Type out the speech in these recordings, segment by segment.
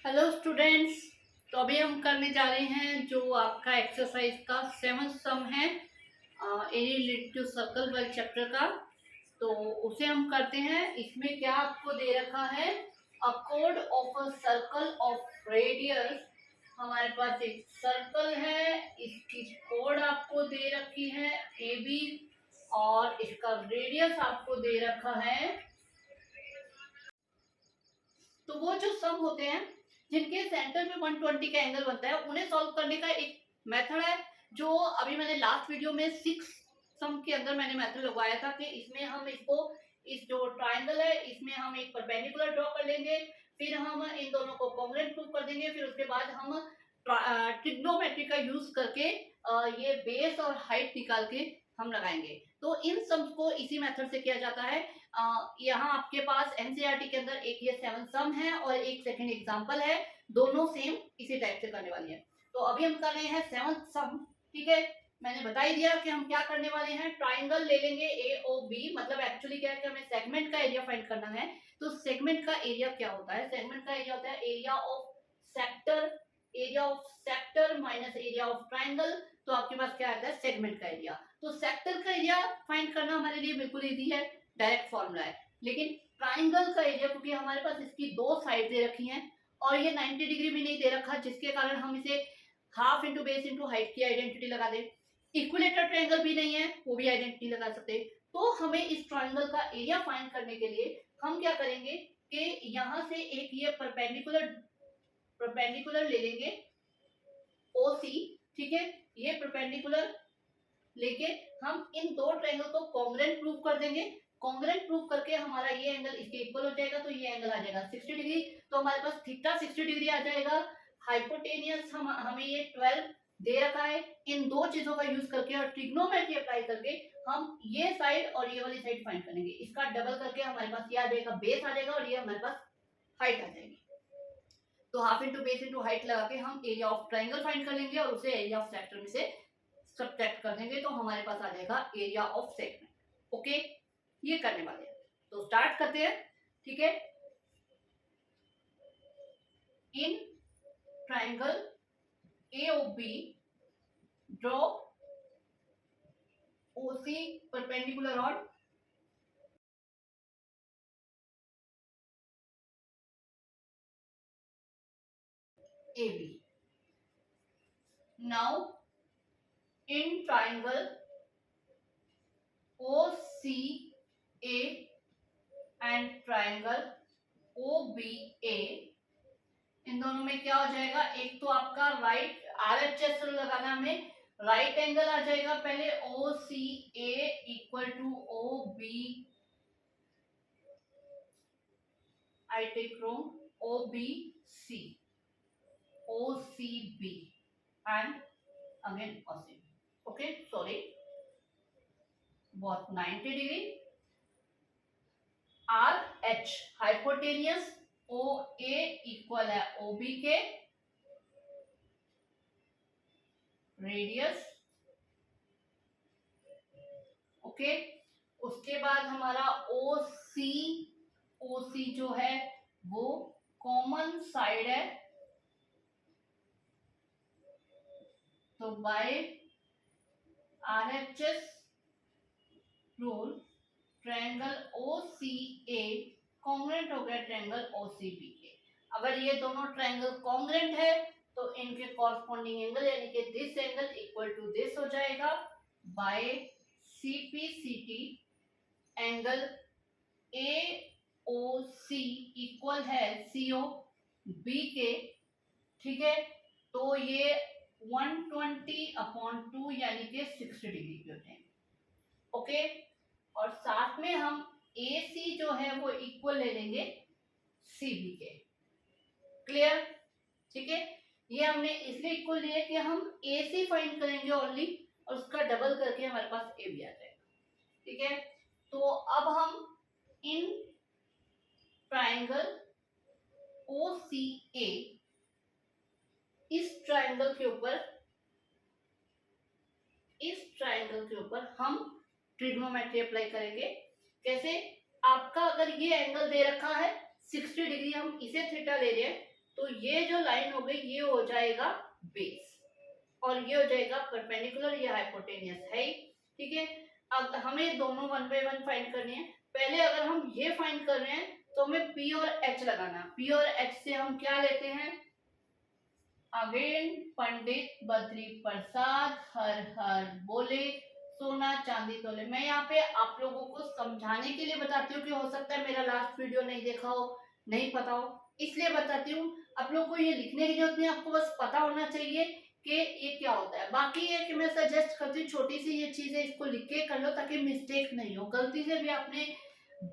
Hello students. तो अभी हम करने जा रहे हैं जो आपका एक्सरसाइज का 7th सम है एरिया रिलेटेड टू सर्कल वाले चैप्टर का। तो उसे हम करते हैं। इसमें क्या आपको दे रखा है, a code of a circle of radius. हमारे पास एक सर्कल है, इसकी कोड आपको दे रखी है ए बी, और इसका रेडियस आपको दे रखा है। तो वो जो सम होते हैं जिनके सेंटर में 120 का एंगल बनता है, उन्हें सॉल्व करने का एक मेथड है जो अभी मैंने लास्ट वीडियो में 6 सम के अंदर मैंने मेथड लगवाया था कि इसमें हम इसको, इस जो ट्राइंगल है इसमें हम एक परपेंडिकुलर ड्रॉ कर लेंगे, फिर हम इन दोनों को कॉन्ग्रुएंट प्रूव कर देंगे, फिर उसके बाद हम ट्रिग्नोमेट्री का यूज करके ये बेस और हाइट निकाल के हम लगाएंगे। तो इन सम्स को इसी मेथड से किया जाता है। यहाँ आपके पास एनसीईआरटी के अंदर एक ये 7 सम है और एक सेकंड एग्जांपल है, दोनों सेम इसी टाइप से करने वाली है। तो अभी हम कर रहे हैं 7th सम। ठीक है, मैंने बता ही दिया कि हम क्या करने वाले हैं। ट्राइंगल ले लेंगे ए ओ बी, मतलब एक्चुअली क्या है कि हमें सेगमेंट का एरिया फाइंड करना है। तो सेगमेंट का एरिया क्या होता है? सेगमेंट का एरिया होता है area of sector minus area of triangle. तो आपके पास क्या आता है? सेगमेंट का एरिया। तो सेक्टर का एरिया फाइंड करना हमारे लिए बिल्कुल इजी है, डायरेक्ट फॉर्मूला है। लेकिन ट्राइंगल का एरिया, क्योंकि हमारे पास इसकी दो साइड दे रखी हैं और ये 90 डिग्री भी नहीं दे रखा, जिसके कारण हम इसे half into base into height की आइडेंटिटी लगा दे। इक्विलेटरल ट्रायंगल भी नहीं है, वो भी आइडेंटिटी लगा सकते। तो हमें इस ट्रायंगल का एरिया फाइंड करने के लिए हम क्या करेंगे कि यहां से एक ये परपेंडिकुलर ले लेंगे OC। ठीक है, ये परपेंडिकुलर लेके हम इन दो ट्रायंगल को कॉन्ग्रुएंट प्रूव कर देंगे। कॉन्ग्रुएंट प्रूव करके हमारा ये एंगल इसके इक्वल हो जाएगा, तो ये एंगल आ जाएगा 60 डिग्री। तो हमारे पास थीटा 60 डिग्री आ जाएगा। हाइपोटेनियस हमें ये 12 दे रखा है। इन दो चीजों का यूज करके और ट्रिग्नोमेट्री अप्लाई करके हम ये साइड और ये वाली साइड फाइंड करेंगे। इसका डबल करके हमारे पास ये आ जाएगा, बेस आ जाएगा, और ये हमारे पास हाइट आ जाएगी। तो half into base into height लगा के हम एरिया ऑफ ट्राइंगल फाइंड कर लेंगे और उसे एरिया ऑफ सेक्टर में से सब्ट्रैक्ट कर देंगे, तो हमारे पास आ जाएगा एरिया ऑफ सेगमेंट। ओके, ये करने वाले हैं। तो स्टार्ट करते हैं। ठीक है, in triangle AOB draw OC perpendicular on AB। Now in triangle OCA and triangle OBA, इन दोनों में क्या हो जाएगा? एक तो आपका राइट RHS लगाना, हमें राइट एंगल आ जाएगा पहले OCA equal to OB, I take wrong, OBC, OCB and again OCB। Okay, sorry, बहुत 90 degree. RH hypotenuse OA equal है OB के, रेडियस। ओके, उसके बाद हमारा OC जो है वो कॉमन साइड है, तो by RHS rule triangle OCA congruent हो गया ट्रायंगल OCB के। अगर ये दोनों ट्रायंगल कॉन्ग्रुएंट है तो इनके कॉरस्पॉन्डिंग एंगल यानी कि this angle equal to this हो जाएगा by CPCT। Angle AOC equal है COB के। ठीक है, तो ये 120/2 यानी कि 60 डिग्री के होते हैं। ओके, और साथ में हम AC जो है वो इक्वल ले लेंगे CB के। क्लियर? ठीक है, ये हमने इसलिए इक्वल लिया कि हम AC फाइंड करेंगे ओनली, और उसका डबल करके हमारे पास AB आ जाएगा। ठीक है, तो अब हम इन ट्रायंगल OCA इस ट्रायंगल के ऊपर हम ट्रिग्नोमेट्री अप्लाई करेंगे। कैसे? आपका अगर ये एंगल दे रखा है 60 डिग्री, हम इसे थीटा ले रहे हैं, तो ये जो लाइन हो गई ये हो जाएगा बेस और ये हो जाएगा परपेंडिकुलर, ये हाइपोटेनियस है। ठीक है, अब हमें दोनों वन बाय वन फाइंड करनी है। पहले अगर हम ये फाइंड कर रहे हैं तो हमें P और H लगाना। P और H से हम क्या लेते हैं, अगेन पंडित बद्री प्रसाद हर हर बोले सोना चांदी तोले। मैं यहाँ पे आप लोगों को समझाने के लिए बताती हूँ कि हो सकता है मेरा लास्ट वीडियो नहीं देखा हो, नहीं पता हो, इसलिए बताती हूँ। आप लोगों को ये लिखने की जरूरत नहीं, आपको बस पता होना चाहिए कि ये क्या होता है। बाकी ये कि मैं सजेस्ट करती हूँ छोटी सी ये चीज है, इसको लिख के कर लो ताकि मिस्टेक नहीं हो। गलती से भी आपने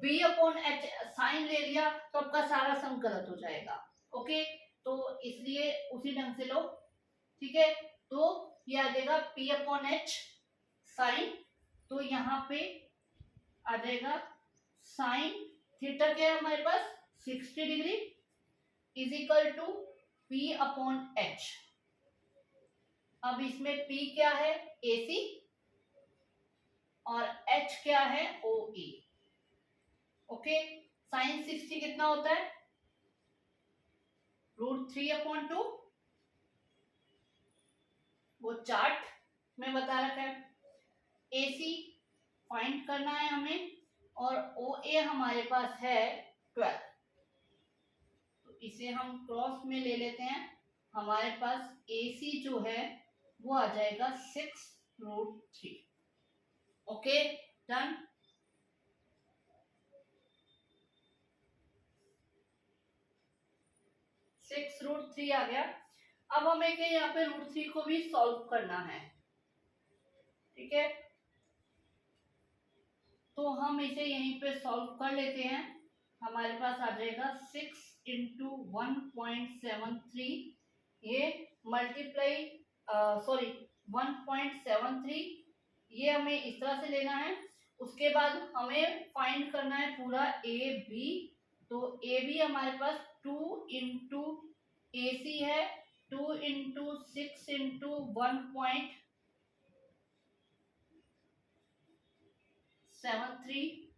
B/H साइन ले लिया तो आपका सारा सम गलत हो जाएगा। ओके, तो इसलिए उसी ढंग से लो। ठीक है, तो ये आ जाएगा P/H साइन, तो यहाँ पे आ जाएगा साइन थीटा क्या है हमारे पास 60 degree is equal to P/H। अब इसमें P क्या है AC और H क्या है OE। ओके, साइन 60 कितना होता है √3/2, वो चार्ट में बता रखा है। AC फाइंड करना है हमें और OA हमारे पास है 12, तो इसे हम क्रॉस में ले लेते हैं। हमारे पास AC जो है वो आ जाएगा 6√3। Okay, done. √3 आ गया। अब हमें यहाँ पे √3 को भी सॉल्व करना है। ठीक है, तो हम इसे यहीं पे सॉल्व कर लेते हैं। हमारे पास आ जाएगा 6 इंटू 1.73, ये मल्टीप्लाई सॉरी 1.73, ये हमें इस तरह से लेना है। उसके बाद हमें फाइंड करना है पूरा ए बी, तो ए बी हमारे पास 2 इंटू AC है, 2 इंटू 6 इंटू 1.73,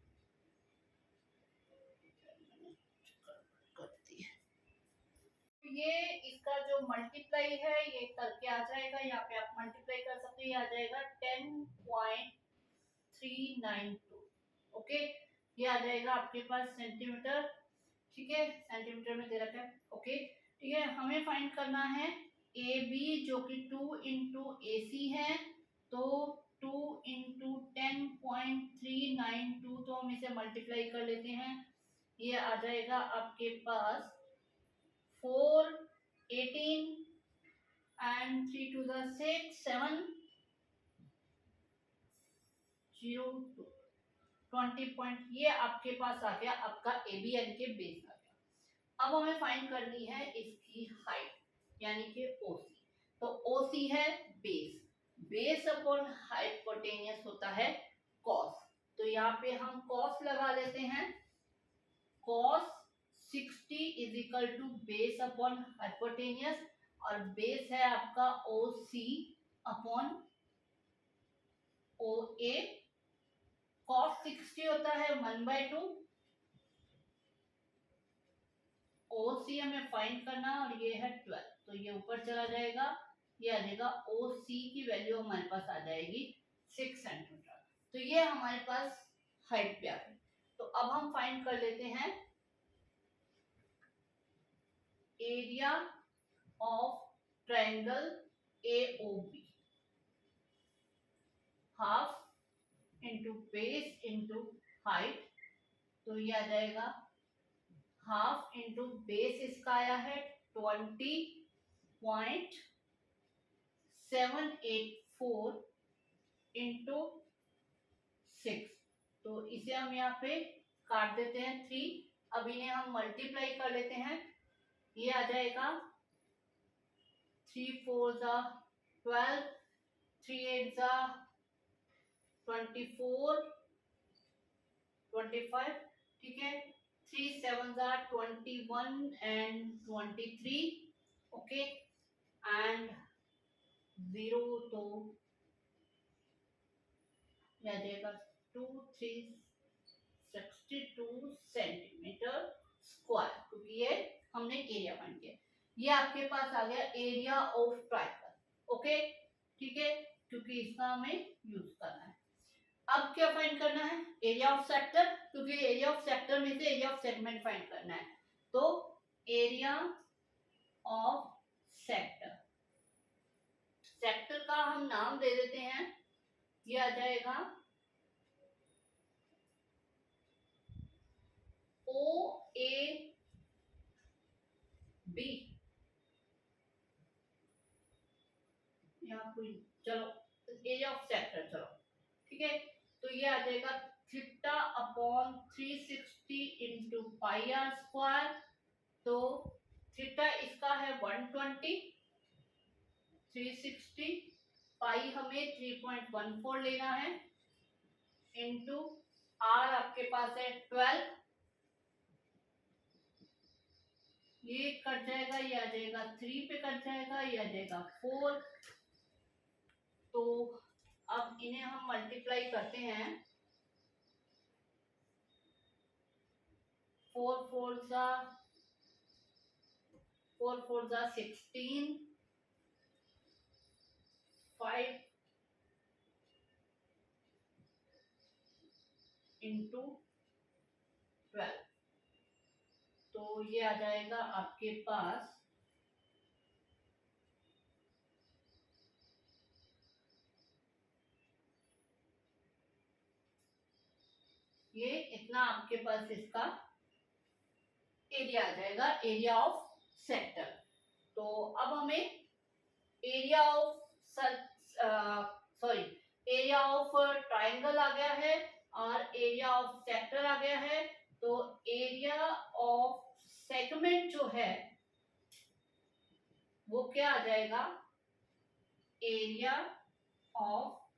ये इसका जो मल्टीप्लाई है ये करके आ जाएगा, यहाँ पे आप मल्टीप्लाई कर सकते हैं, ये आ जाएगा 10.392। ओके, ये आ जाएगा आपके पास सेंटीमीटर। ठीक है, सेंटीमीटर में दे रखा है। ओके, ठीक है, हमें फाइंड करना है ए बी जो कि 2 इंटू AC है, तो 2 इंटू 10.392, तो हम इसे मल्टीप्लाई कर लेते हैं। ये आ जाएगा आपके पास 4, 18 and 3 to the 6, 7, 0, 2, 20 पॉइंट, ये आपके पास आ गया आपका AB यानी कि बेस आ गया। अब हमें फाइंड करनी है इसकी हाइट यानी कि OC। तो OC है बेस, बेस अपॉन हाइपोटेनियस होता है कॉस, तो यहाँ पे हम कॉस लगा लेते हैं। Cos 60 is equal to base upon hypotenuse, और बेस है आपका OC अपॉन OA। cos 60 होता है 1/2, OC हमें फाइंड करना और ये है 12, तो ये ऊपर चला जाएगा, ये आ जाएगा OC की वैल्यू हमारे पास आ जाएगी 6 सेंटीमीटर। तो ये हमारे पास हाइट पे आ गई। तो अब हम फाइंड कर लेते हैं area of triangle AOB, half into base into height, तो ये आ जाएगा हाफ इंटू बेस इसका आया है 20.784 इंटू 6, तो इसे हम यहाँ पे काट देते हैं 3। अब इन्हें हम मल्टीप्लाई कर लेते हैं, ये आ जाएगा 3 4 12, 3 8 24, 25, ठीक है, 3 7 21 and 23, ओके, एंड 0, तो यह जाएगा 2362 सेंटीमीटर स्क्वायर, क्योंकि ये हमने एरिया फाइंड किया। ये आपके पास आ गया एरिया ऑफ ट्रायंगल। ओके, ठीक है, क्योंकि इसका हमें यूज करना है। अब क्या फाइंड करना है? एरिया ऑफ सेक्टर, क्योंकि एरिया ऑफ सेक्टर में से एरिया ऑफ सेगमेंट फाइंड करना है। तो एरिया ऑफ सेक्टर, सेक्टर का हम नाम दे देते हैं, ये आ जाएगा ओ ए बी, यहाँ कोई, चलो एरिया ऑफ सेक्टर, चलो ठीक है। तो ये आ जाएगा theta upon 360 into pi r square. तो थीटा इसका है 120, 360, पाई हमें 3.14 लेना है, इंटू आर आपके पास है 12, ये कट जाएगा, ये आ जाएगा 3 पे कट जाएगा, ये आ जाएगा 4। तो अब इन्हें हम मल्टीप्लाई करते हैं, 4 4 जा 16, 5 इंटू 12, तो ये आ जाएगा आपके पास ये इतना, आपके पास इसका एरिया आ जाएगा, एरिया ऑफ सेक्टर। तो अब हमें area of sorry area of triangle आ गया है और एरिया ऑफ सेक्टर आ गया है। तो एरिया ऑफ सेगमेंट जो है वो क्या आ जाएगा? Area of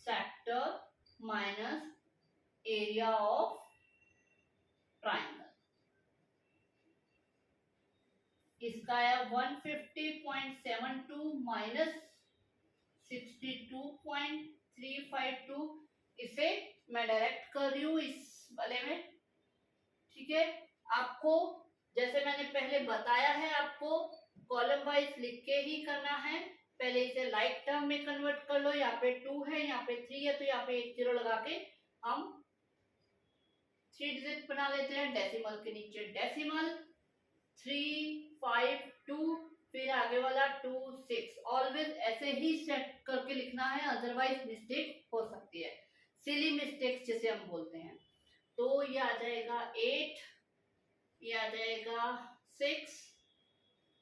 sector minus area of triangle, इसका है 150.72 माइनस 62.352। इसे मैं डायरेक्ट कर रही हूँ इस वाले में, ठीक है। आपको जैसे मैंने पहले बताया है, आपको कॉलम वाइज लिख के ही करना है। पहले इसे लाइक टर्म में कन्वर्ट कर लो, यहाँ पे 2 है, यहाँ पे 3 है, तो यहाँ पे एक 0 लगा के हम 3 डिजिट बना लेते हैं। डेसिमल के नीचे डेसिमल 3 5 2, फिर आगे वाला 2 6। ऑलवेज ऐसे ही सेट करके लिखना है, अदरवाइज मिस्टेक हो सकती है, सिली मिस्टेक्स जिसे हम बोलते हैं। तो ये आ जाएगा 8, ये आ जाएगा 6,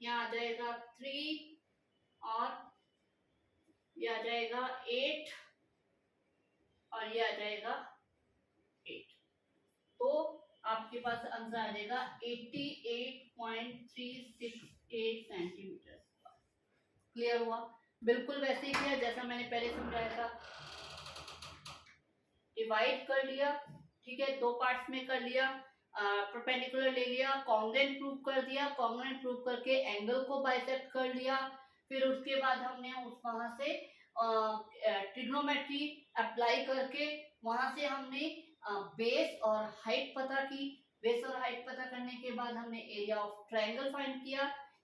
यहाँ आ जाएगा 3 और ये आ जाएगा 8 और ये आ जाएगा 8। तो आपके पास आंसर आ जाएगा 88.368 सेंटीमीटर। क्लियर हुआ? बिल्कुल वैसे ही किया जैसा मैंने पहले समझाया था। डिवाइड कर लिया, ठीक है, 2 पार्ट्स में कर लिया, परपेंडिकुलर ले लिया, कॉन्ग्रुएंट प्रूव कर दिया, कॉन्ग्रुएंट प्रूव करके एंगल को बाइसेक्ट कर लिया। फिर उसके बाद हमने उस वहां से ट्रिग्नोमेट्री अप्लाई करके वहां से हमने बेस और हाइट पता की। बेस और हाइट पता करने के बाद हमने एरिया ऑफ ट्रायंगल फाइंड किया,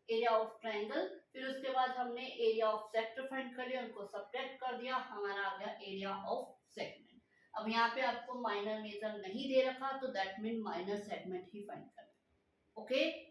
एरिया ऑफ ट्रायंगल। फिर उसके बाद हमने एरिया ऑफ सेक्टर फाइंड कर लिया, उनको सब्ट्रैक्ट कर दिया, हमारा आ गया एरिया ऑफ सेगमेंट। अब यहाँ पे आपको माइनर मेजर नहीं दे रखा, तो that mean minor segment he find करना। ओके।